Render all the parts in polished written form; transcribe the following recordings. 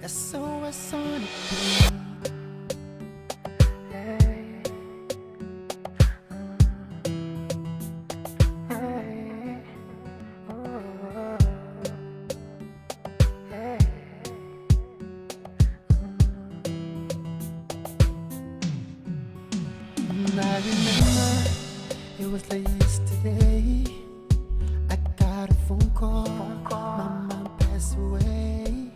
SOS on it. I remember it was like yesterday. I got a phone call. My mom passed away,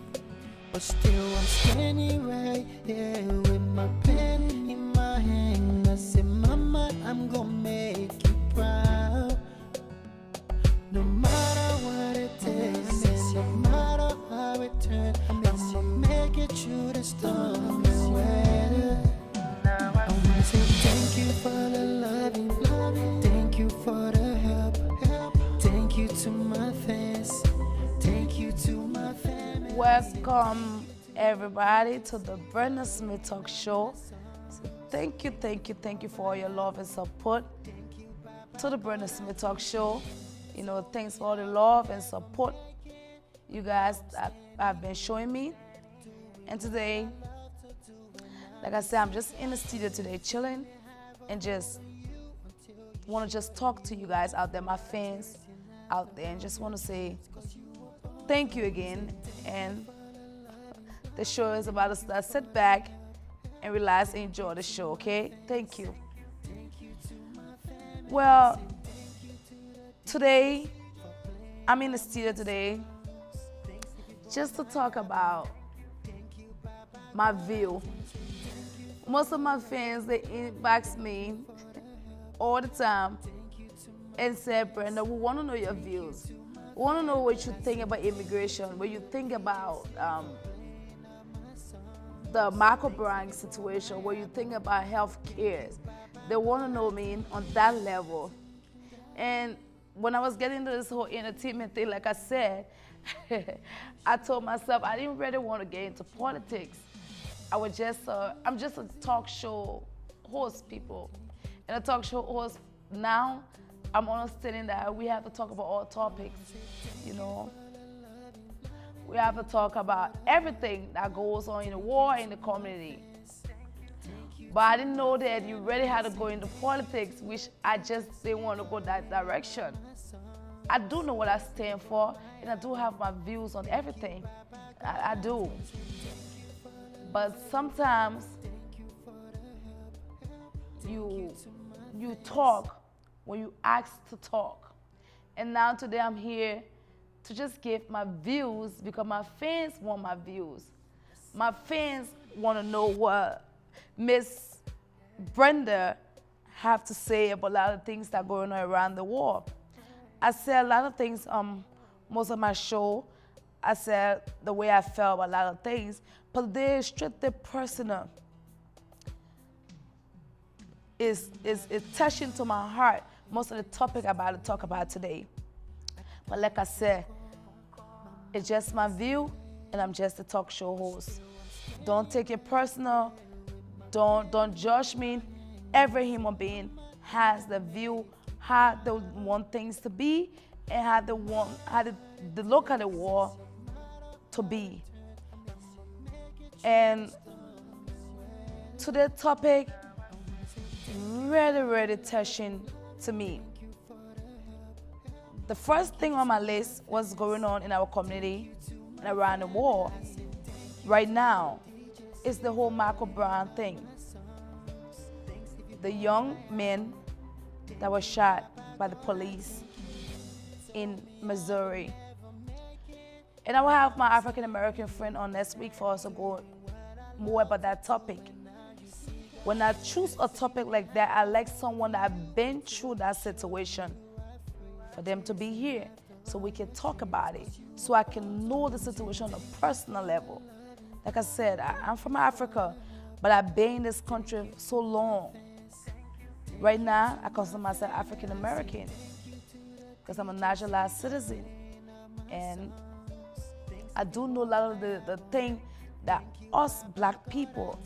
but still I'm standing right here with my pen in my hand. I said, Mama, I'm gonna make you proud. No matter what it takes, no matter how it turns, I'ma make it through the storm and weather. I wanna say thank you for the loving, thank you for the help, thank you to my fans, thank you to my family. Welcome everybody to the Brenda Smith Talk Show. So thank you for all your love and support to the Brenda Smith Talk Show. You know, thanks for all the love and support you guys have been showing me. And today, like I said, I'm just in the studio today chilling and just want to just talk to you guys out there, my fans out there, and just want to say thank you again. And the show is about to start. Sit back and relax and enjoy the show, okay? Thank you. Well, today, I'm in the studio today just to talk about my view. Most of my fans, they inbox me all the time and say, Brenda, we want to know your views. We want to know what you think about immigration, what you think about the Michael Brown situation, what you think about health care. They want to know me on that level. And when I was getting into this whole entertainment thing, like I said, I told myself I didn't really want to get into politics. I'm just a talk show host, people. And a talk show host now, I'm understanding that we have to talk about all topics, you know. We have to talk about everything that goes on in the war, in the community. But I didn't know that you really had to go into politics, which I just didn't want to go that direction. I do know what I stand for, and I do have my views on everything. I do. But sometimes you talk when you ask to talk. And now today I'm here to just give my views because my fans want my views. My fans want to know what Miss Brenda have to say about a lot of things that are going on around the world. I said a lot of things most of my show. I said the way I felt about a lot of things, but they're strictly personal. It's touching to my heart, most of the topic I'm about to talk about today. But like I said, it's just my view, and I'm just a talk show host. Don't take it personal. Don't judge me. Every human being has the view, how they want things to be, and how they look at the world to be. And today's topic, really touching to me. The first thing on my list was going on in our community and around the world right now is the whole Michael Brown thing. The young men that were shot by the police in Missouri. And I will have my African American friend on next week for us to go more about that topic. When I choose a topic like that, I like someone that has been through that situation for them to be here so we can talk about it, so I can know the situation on a personal level. Like I said, I'm from Africa, but I've been in this country so long. Right now, I consider myself African American because I'm a naturalized citizen. And I do know a lot of the thing that us black people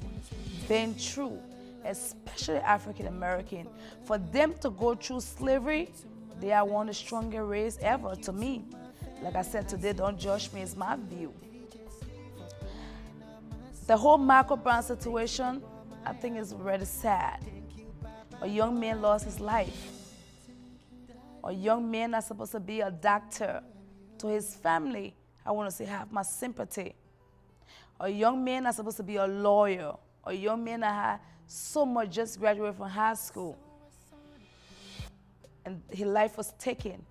been through, especially African American. For them to go through slavery, they are one of the strongest race ever to me. Like I said today, don't judge me, it's my view. The whole Michael Brown situation, I think is really sad. A young man lost his life. A young man that's supposed to be a doctor. To his family, I want to say have my sympathy. A young man that's supposed to be a lawyer. A young man that had so much, just graduated from high school. And his life was taken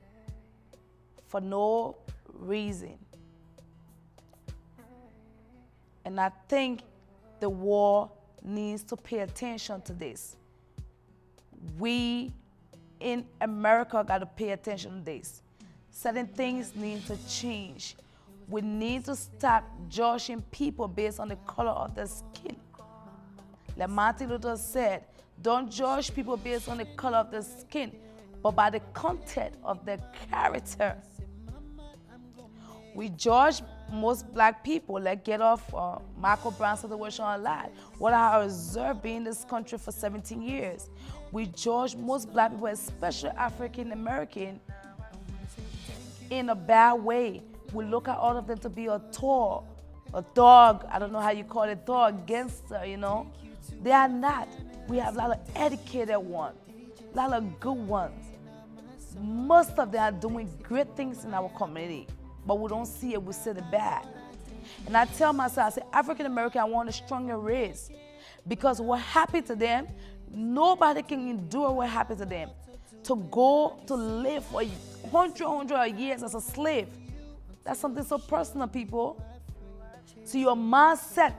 for no reason. And I think the world needs to pay attention to this. We in America got to pay attention to this. Certain things need to change. We need to stop judging people based on the color of their skin. Like Martin Luther said, don't judge people based on the color of their skin, but by the content of their character. We judge most black people, like get off Michael Brown situation a lot. What I have observed being in this country for 17 years. We judge most black people, especially African American, in a bad way. We look at all of them to be a dog, I don't know how you call it, dog, gangster, you know. They are not. We have a lot of educated ones, a lot of good ones. Most of them are doing great things in our community, but we don't see it, we see the bad. And I tell myself, I say, African American, I want a stronger race. Because what happened to them, nobody can endure what happened to them. To go to live for 100 years as a slave, that's something so personal, people. So your mindset,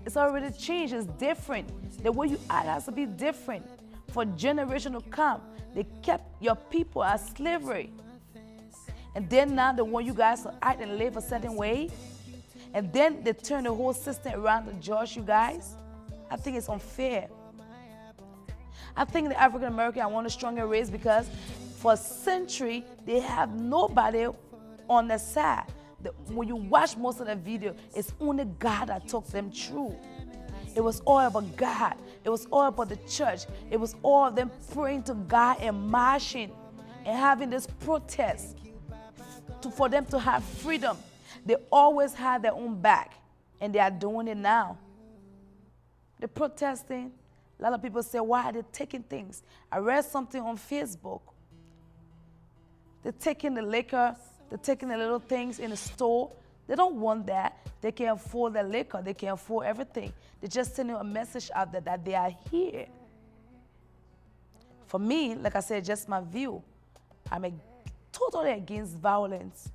it's already changed, it's different. The way you act has to be different. For generations to come, they kept your people as slavery. And then now they want you guys to act and live a certain way. And then they turn the whole system around to judge you guys. I think it's unfair. I think the African American, I want a stronger race because for a century, they have nobody on their side. When you watch most of the video, it's only God that took them through. It was all about God. It was all about the church. It was all of them praying to God and marching and having this protest for them to have freedom. They always had their own back, and they are doing it now. They're protesting. A lot of people say, why are they taking things? I read something on Facebook. They're taking the liquor, they're taking the little things in the store. They don't want that. They can afford the liquor, they can afford everything. They're just sending a message out there that they are here. For me, like I said, just my view, I'm totally against violence.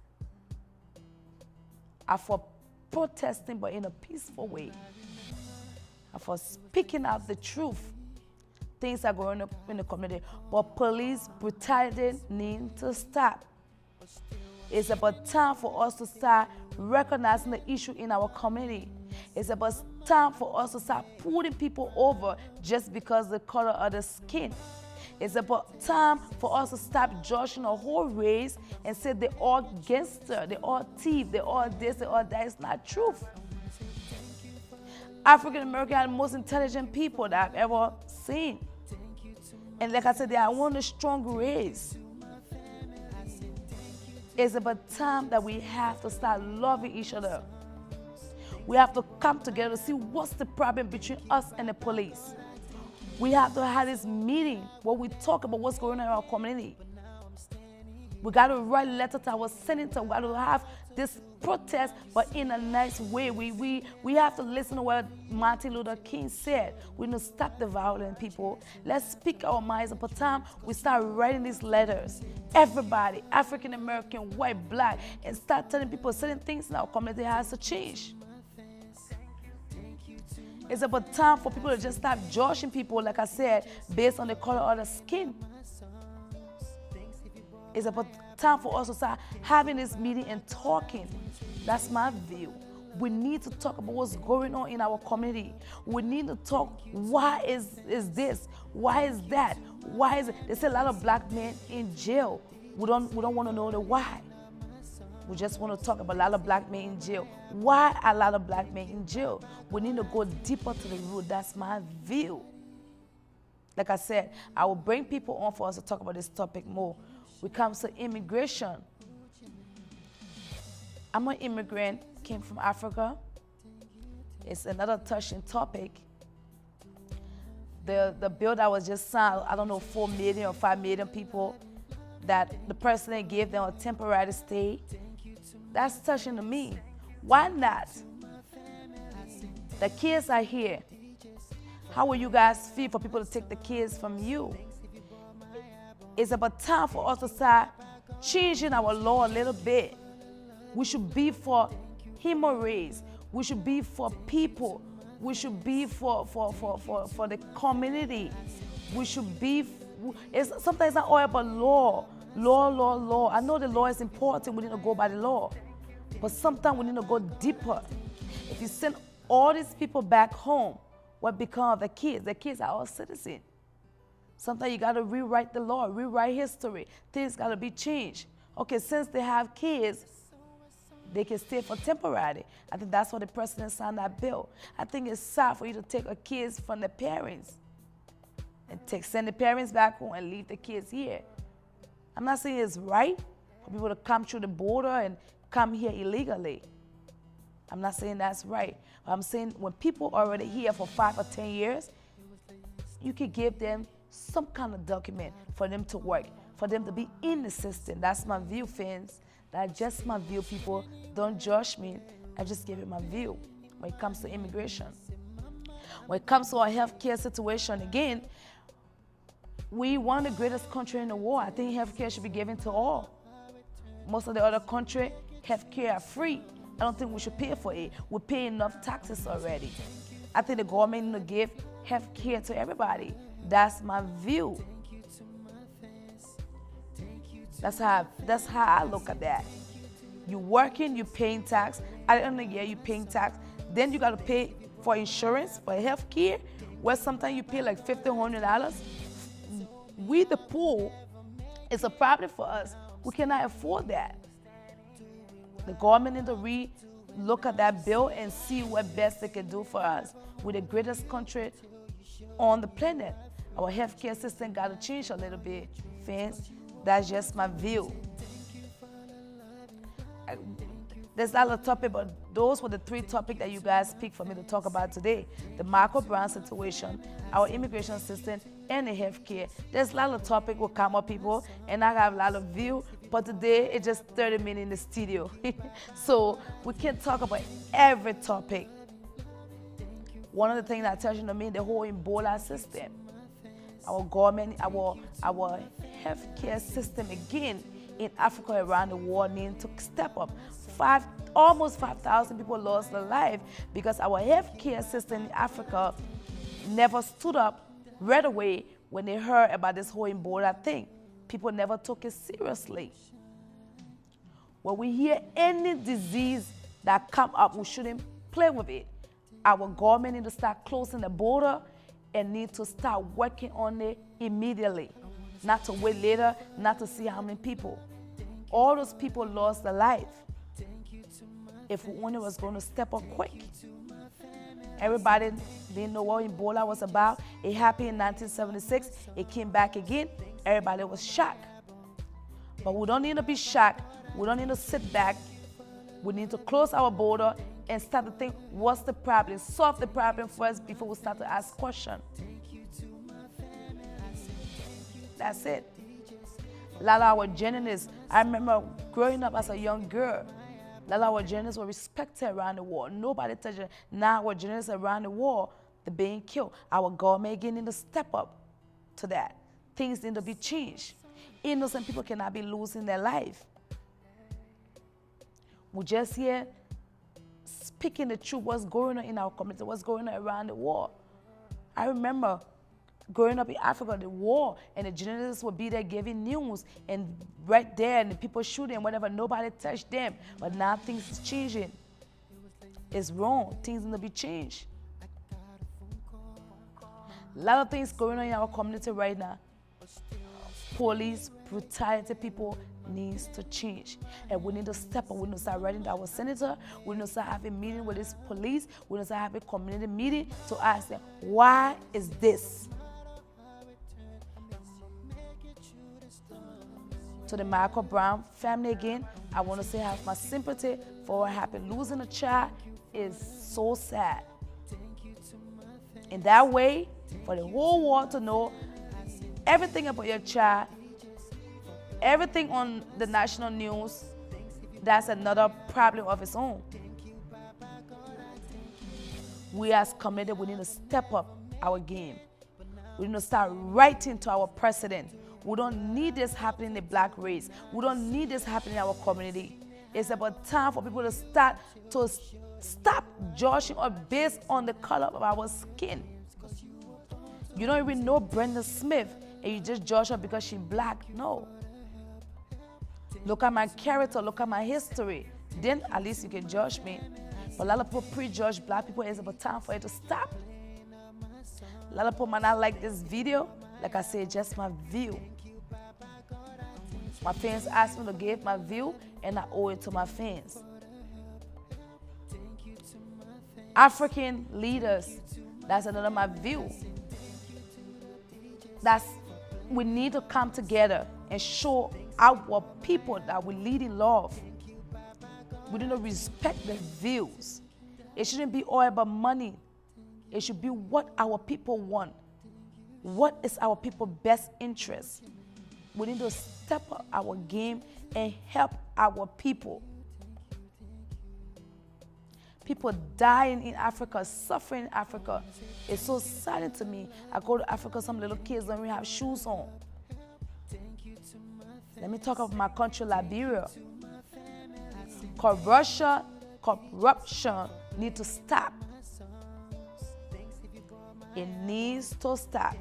I'm for protesting, but in a peaceful way. I'm for speaking out the truth. Things are going on in the community, but police brutality needs to stop. It's about time for us to start recognizing the issue in our community. It's about time for us to start putting people over just because of the color of the skin. It's about time for us to stop judging a whole race and say they're all gangster, they're all thief, they're all this, they're all that. It's not truth. African American are the most intelligent people that I've ever seen. And like I said, they are one of the strong race. It's about time that we have to start loving each other. We have to come together to see what's the problem between us and the police. We have to have this meeting where we talk about what's going on in our community. We got to write a letter to our senator. We got to have this protest, but in a nice way. We have to listen to what Martin Luther King said. We need to stop the violence, people. Let's speak our minds. Upon time, we start writing these letters. Everybody, African American, white, black, and start telling people certain things in our community has to change. It's about time for people to just stop judging people, like I said, based on the color of the skin. It's about time for us to start having this meeting and talking. That's my view. We need to talk about what's going on in our community. We need to talk, why is this? Why is that? Why is it? There's a lot of black men in jail. We don't want to know the why. We just want to talk about a lot of black men in jail. Why are a lot of black men in jail? We need to go deeper to the root. That's my view. Like I said, I will bring people on for us to talk about this topic more. When it comes to immigration, I'm an immigrant, came from Africa. It's another touching topic. The bill that was just signed, I don't know, 4 million or 5 million people, that the president gave them a temporary stay. That's touching to me. Why not? The kids are here. How will you guys feel for people to take the kids from you? It's about time for us to start changing our law a little bit. We should be for human race. We should be for people. We should be for the community. We should be, sometimes it's not all about law. Law. I know the law is important. We need to go by the law. But sometimes we need to go deeper. If you send all these people back home, what become of the kids? The kids are all citizens. Sometimes you got to rewrite the law, rewrite history. Things got to be changed. Okay, since they have kids, they can stay for temporary. I think that's what the president signed that bill. I think it's sad for you to take a kids from the parents and send the parents back home and leave the kids here. I'm not saying it's right for people to come through the border and come here illegally. I'm not saying that's right. But I'm saying when people are already here for 5 or 10 years, you could give them some kind of document for them to work, for them to be in the system. That's my view, fans. That's just my view, people. Don't judge me. I just give you my view when it comes to immigration. When it comes to our healthcare situation, again, we one of the greatest country in the world. I think healthcare should be given to all. Most of the other countries, healthcare are free. I don't think we should pay for it. We pay enough taxes already. I think the government needs to give healthcare to everybody. That's my view. That's how I look at that. You working, you paying tax. At the end of the year, you paying tax. Then you got to pay for insurance, for health care, where sometimes you pay like $50, $100. We, the poor, it's a problem for us. We cannot afford that. The government need to look at that bill and see what best they can do for us. We're the greatest country on the planet. Our healthcare system got to change a little bit, fans. That's just my view. There's a lot of topics, but those were the 3 topics that you guys picked for me to talk about today. The Michael Brown situation, our immigration system, and the healthcare. There's a lot of topics will come up, people, and I have a lot of view, but today it's just 30 minutes in the studio. So we can't talk about every topic. One of the things that touched me, the whole Ebola system. Our government, our healthcare system, again, in Africa, around the world, need to step up. Almost 5,000 people lost their life because our healthcare system in Africa never stood up right away when they heard about this whole Ebola thing. People never took it seriously. When we hear any disease that come up, we shouldn't play with it. Our government need to start closing the border and need to start working on it immediately. Not to wait later, not to see how many people. All those people lost their life. If we only was going to step up quick. Everybody didn't know what Ebola was about. It happened in 1976. It came back again. Everybody was shocked. But we don't need to be shocked. We don't need to sit back. We need to close our border and start to think, what's the problem? Solve the problem first before we start to ask questions. That's it. A lot of our journalists, I remember growing up as a young girl, a lot of our journalists were respected around the world. Nobody touched it. Now our journalists around the world, they're being killed. Our government again need to step up to that. Things need to be changed. Innocent people cannot be losing their life. We're just here speaking the truth, what's going on in our community, what's going on around the world. I remember growing up in Africa, the war, and the journalists would be there giving news, and right there, and the people shooting, whatever, nobody touched them. But now things is changing. It's wrong. Things need to be changed. A lot of things going on in our community right now. Police brutality, people needs to change. And we need to step up. We need to start writing to our senator. We need to start having meeting with this police. We need to start having community meeting to ask them, why is this? To the Michael Brown family again, I want to say I have my sympathy for what happened. Losing a child is so sad. In that way, for the whole world to know everything about your child, everything on the national news, that's another problem of its own. We as community, we need to step up our game. We need to start writing to our president. We don't need this happening in the black race. We don't need this happening in our community. It's about time for people to stop judging us based on the color of our skin. You don't even know Brenda Smith and you just judge her because she's black. No. Look at my character, look at my history. Then at least you can judge me. But a lot of people prejudge black people. It's about time for it to stop. A lot of people might not like this video. Like I said, just my view. My fans asked me to give my view, and I owe it to my fans. African leaders, that's another my view. We need to come together and show our people that we lead in love. We need to respect their views. It shouldn't be all about money. It should be what our people want. What is our people's best interest? We need to step up our game and help our people. People dying in Africa, suffering in Africa. It's so saddening to me. I go to Africa, some little kids don't even have shoes on. Let me talk about my country, Liberia. Corruption needs to stop. It needs to stop.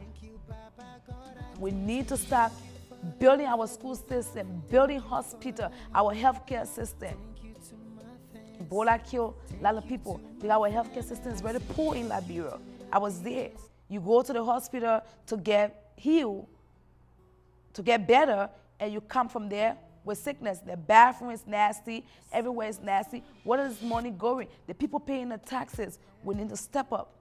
We need to stop building our school system, building hospital, our healthcare system. Ebola killed a lot of people because our healthcare system is very poor in Liberia. I was there. You go to the hospital to get healed, to get better, and you come from there with sickness. The bathroom is nasty. Everywhere is nasty. Where is money going? The people paying the taxes. We need to step up.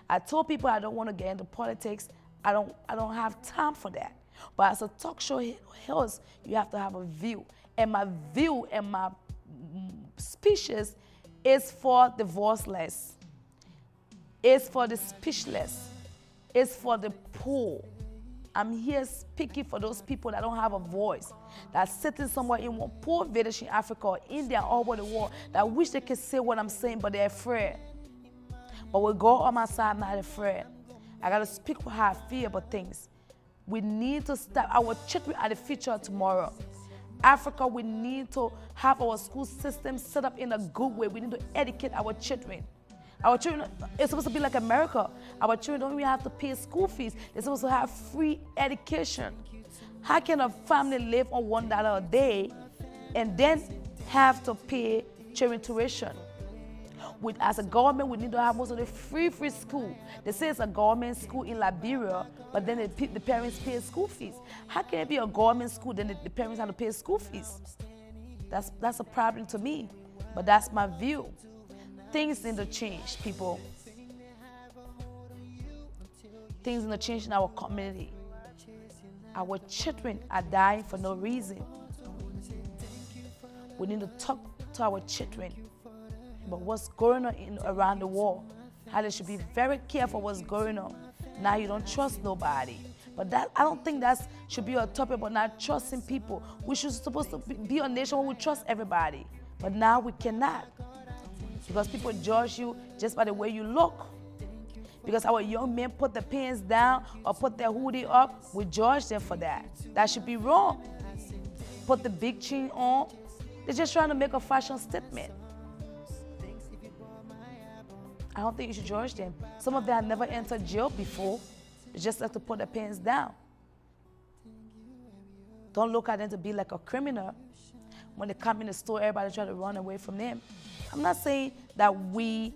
I told people I don't want to get into politics. I don't have time for that. But as a talk show host, you have to have a view. And my view and my speeches is for the voiceless. It's for the speechless. It's for the poor. I'm here speaking for those people that don't have a voice, that's sitting somewhere in one poor village in Africa or India, all over the world, that wish they could say what I'm saying, but they're afraid. But with God on my side, I'm not afraid. I got to speak how I feel about things. We need to stop. Our children are the future of tomorrow. Africa, we need to have our school system set up in a good way. We need to educate our children. Our children, it's supposed to be like America. Our children don't even have to pay school fees. They're supposed to have free education. How can a family live on $1 a day and then have to pay children tuition? As a government, we need to have most of the free school. They say it's a government school in Liberia, but then the parents pay school fees. How can it be a government school, then the parents have to pay school fees? That's a problem to me, but that's my view. Things need to change, people. Things need to change in our community. Our children are dying for no reason. We need to talk to our children about what's going on around the world. How they should be very careful what's going on. Now you don't trust nobody. But I don't think that should be a topic about not trusting people. We should supposed to be a nation where we trust everybody. But now we cannot. Because people judge you just by the way you look. Because our young men put their pants down or put their hoodie up, we judge them for that. That should be wrong. Put the big chain on. They're just trying to make a fashion statement. I don't think you should judge them. Some of them have never entered jail before. They just have to put their pants down. Don't look at them to be like a criminal. When they come in the store, everybody try to run away from them. I'm not saying that we,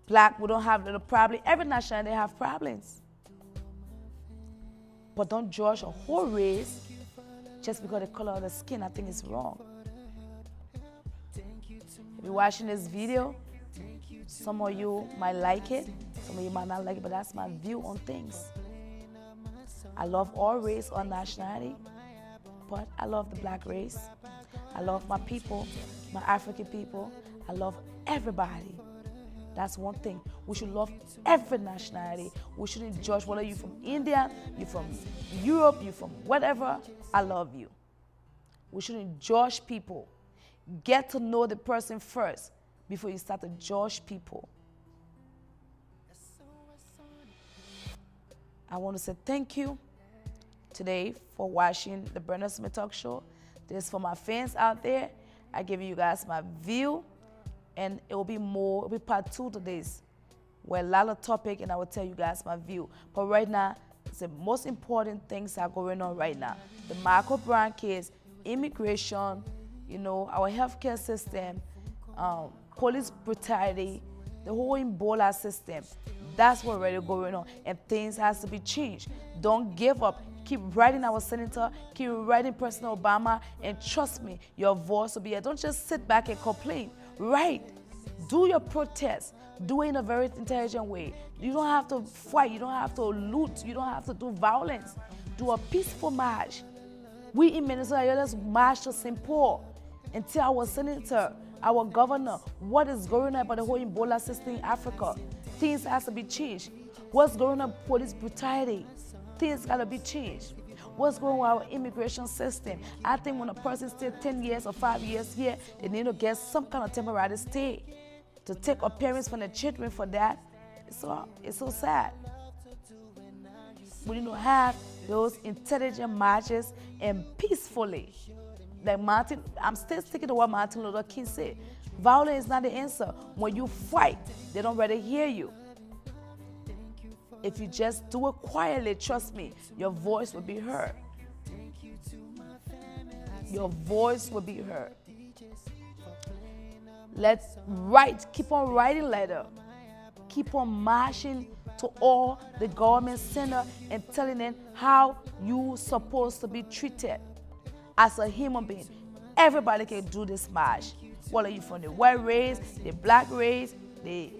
black, we don't have little problems. Every nationality have problems. But don't judge a whole race just because of the color of the skin. I think it's wrong. If you're watching this video, some of you might like it, some of you might not like it, but that's my view on things. I love all race, all nationality, but I love the black race. I love my people, my African people. I love everybody. That's one thing. We should love every nationality. We shouldn't judge whether you're from India, you're from Europe, you're from whatever. I love you. We shouldn't judge people. Get to know the person first before you start to judge people. I want to say thank you today for watching the Brenda Smith Talk Show. This is for my fans out there. I give you guys my view, and it will be more, it will be part 2 to this, where a lot of topic, and I will tell you guys my view. But right now, the most important things are going on right now. The Michael Brown case, immigration, you know, our healthcare system, police brutality, the whole Ebola system. That's what really going on, and things has to be changed. Don't give up. Keep writing our senator, keep writing President Obama, and trust me, your voice will be here. Don't just sit back and complain. Write. Do your protest. Do it in a very intelligent way. You don't have to fight. You don't have to loot. You don't have to do violence. Do a peaceful march. We in Minnesota, let's march to St. Paul and tell our senator, our governor, what is going on about the whole Ebola system in Africa. Things has to be changed. What's going on with police brutality? Things got to be changed. What's going on with our immigration system? I think when a person stays 10 years or 5 years here, they need to get some kind of temporary stay. To take a parents from the children for that, it's so sad. We need to have those intelligent marches and peacefully. Like Martin, I'm still sticking to what Martin Luther King said. Violence is not the answer. When you fight, they don't really hear you. If you just do it quietly, trust me, your voice will be heard. Your voice will be heard. Let's write, keep on writing letter. Keep on marching to all the government center and telling them how you supposed to be treated as a human being. Everybody can do this march. Whether you're from the white race, the black race, the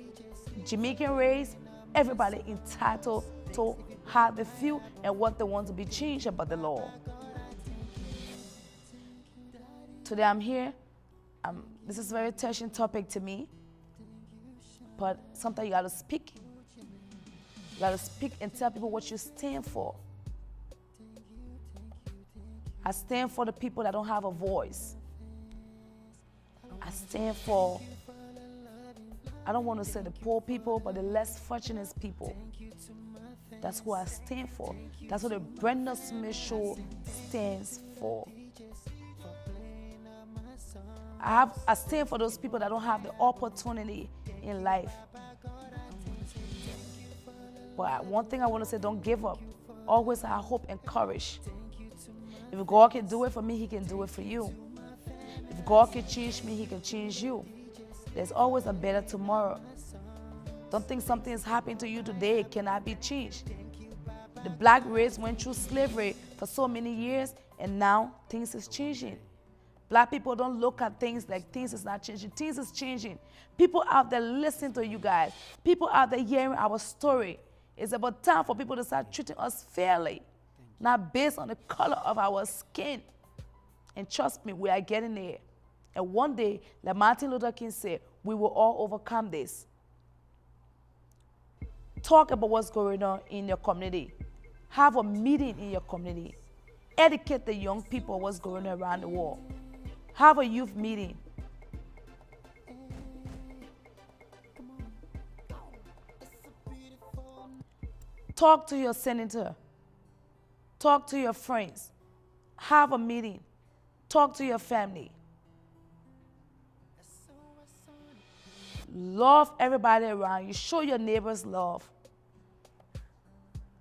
Jamaican race, everybody entitled to how they feel and what they want to be changed about the law. Today I'm here. This is a very touching topic to me, but sometimes you gotta speak. You gotta speak and tell people what you stand for. I stand for the people that don't have a voice. I stand for, I don't want to say the poor people, but the less fortunate people. That's who I stand for. That's what the Brenda Smith Show stands for. I stand for those people that don't have the opportunity in life. But one thing I want to say, don't give up. Always have hope and courage. If God can do it for me, He can do it for you. If God can change me, He can change you. There's always a better tomorrow. Don't think something is happening to you today, it cannot be changed. The black race went through slavery for so many years, and now things is changing. Black people don't look at things like things is not changing. Things is changing. People out there listening to you guys. People out there hearing our story. It's about time for people to start treating us fairly, not based on the color of our skin. And trust me, we are getting there. And one day, like Martin Luther King said, we will all overcome this. Talk about what's going on in your community. Have a meeting in your community. Educate the young people what's going on around the world. Have a youth meeting. Talk to your senator. Talk to your friends. Have a meeting. Talk to your family. Love everybody around you. Show your neighbors love.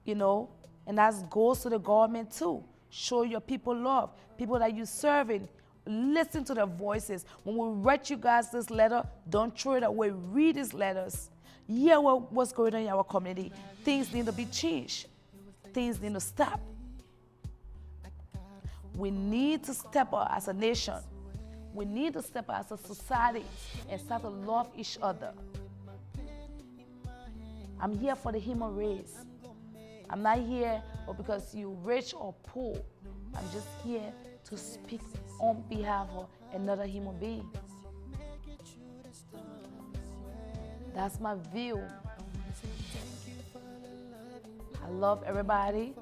You know, and that goes to the government too. Show your people love. People that you're serving. Listen to their voices. When we write you guys this letter, don't throw it away. Read these letters. Hear what's going on in our community. Things need to be changed. Things need to stop. We need to step up as a nation. We need to step up as a society and start to love each other. I'm here for the human race. I'm not here because you're rich or poor. I'm just here to speak on behalf of another human being. That's my view. I love everybody.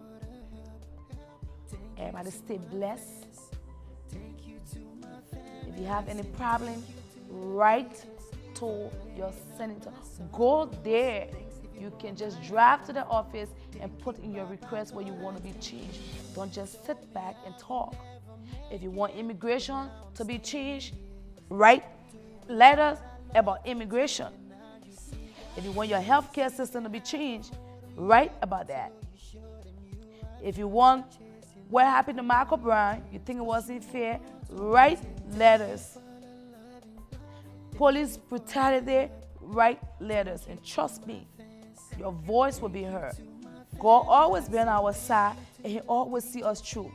Everybody stay blessed. If you have any problem, write to your senator. Go there. You can just drive to the office and put in your request where you want to be changed. Don't just sit back and talk. If you want immigration to be changed, write letters about immigration. If you want your healthcare system to be changed, write about that. If you want what happened to Michael Brown, you think it wasn't fair, write letters. Police brutality, write letters. And trust me, your voice will be heard. God always be on our side, and He always see us through.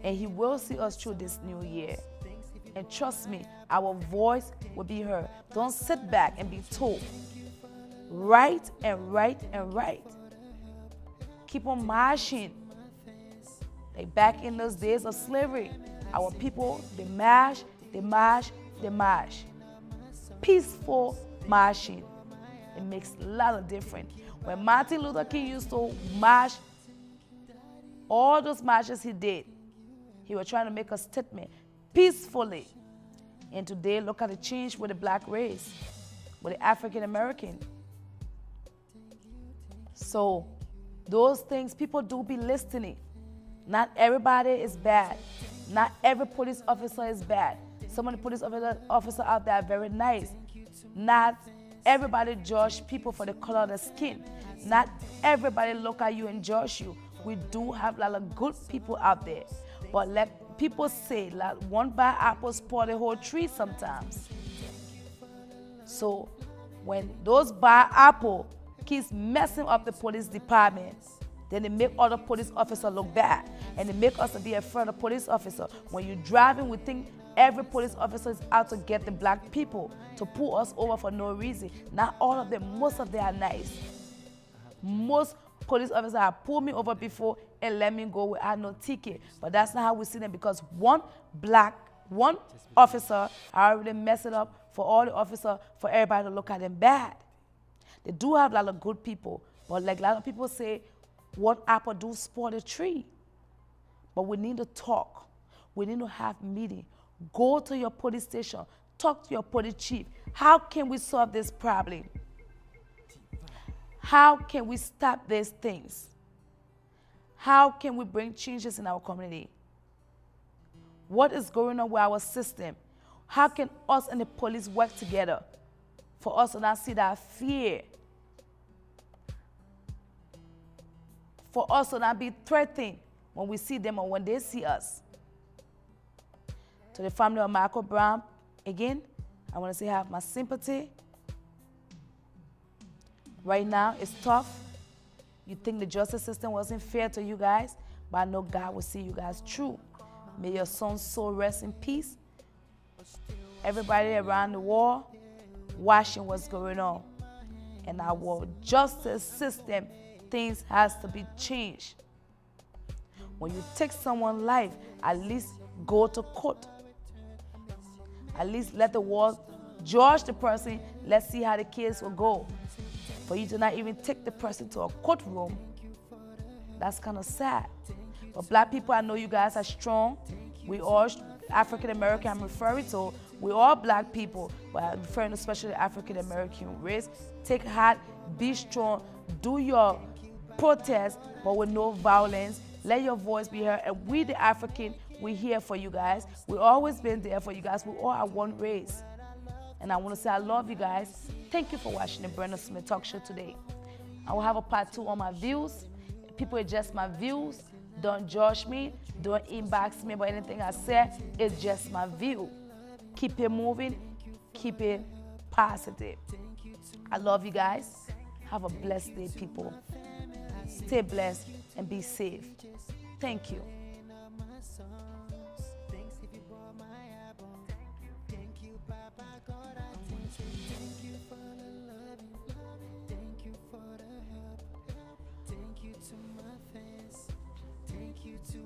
And He will see us through this new year. And trust me, our voice will be heard. Don't sit back and be told. Write and write and write. Keep on marching. Like back in those days of slavery, our people, they march, they march, they march. Peaceful marching. It makes a lot of difference. When Martin Luther King used to march, all those marches he did, he was trying to make a statement peacefully. And today, look at the change with the black race, with the African American. So those things, people do be listening. Not everybody is bad. Not every police officer is bad. Some of the police officers out there are very nice. Not everybody judge people for the color of their skin. Not everybody look at you and judge you. We do have a lot of good people out there. But like people say, like one bad apple spoil the whole tree sometimes. So when those bad apple keeps messing up the police department, then they make other police officers look bad. And they make us be afraid of police officer. When you're driving, we think every police officer is out to get the black people, to pull us over for no reason. Not all of them, most of them are nice. Most police officers have pulled me over before and let me go without no ticket. But that's not how we see them, because one officer already messed it up for all the officers, for everybody to look at them bad. They do have a lot of good people, but like a lot of people say, what apple do spoil the tree? But we need to talk. We need to have meeting. Go to your police station. Talk to your police chief. How can we solve this problem? How can we stop these things? How can we bring changes in our community? What is going on with our system? How can us and the police work together for us to not see that fear? For us to not be threatened when we see them or when they see us. To the family of Michael Brown, again, I want to say I have my sympathy. Right now, it's tough. You think the justice system wasn't fair to you guys, but I know God will see you guys through. May your son's soul rest in peace. Everybody around the world watching what's going on. And our justice system, things has to be changed. When you take someone's life, at least go to court. At least let the world judge the person. Let's see how the case will go. For you to not even take the person to a courtroom, that's kind of sad. But black people, I know you guys are strong. We all, African American, I'm referring to, we all black people, but I'm referring to especially African American race. Take heart, be strong, do your protest, but with no violence. Let your voice be heard. And we, the African, we're here for you guys. We've always been there for you guys. We all are one race. And I want to say I love you guys. Thank you for watching the Brenda Smith Talk Show today. I will have a part 2 on my views. People adjust my views. Don't judge me. Don't inbox me about anything I said. It's just my view. Keep it moving. Keep it positive. I love you guys. Have a blessed day, people. Stay blessed and be safe. Thank you. To my fans, thank you to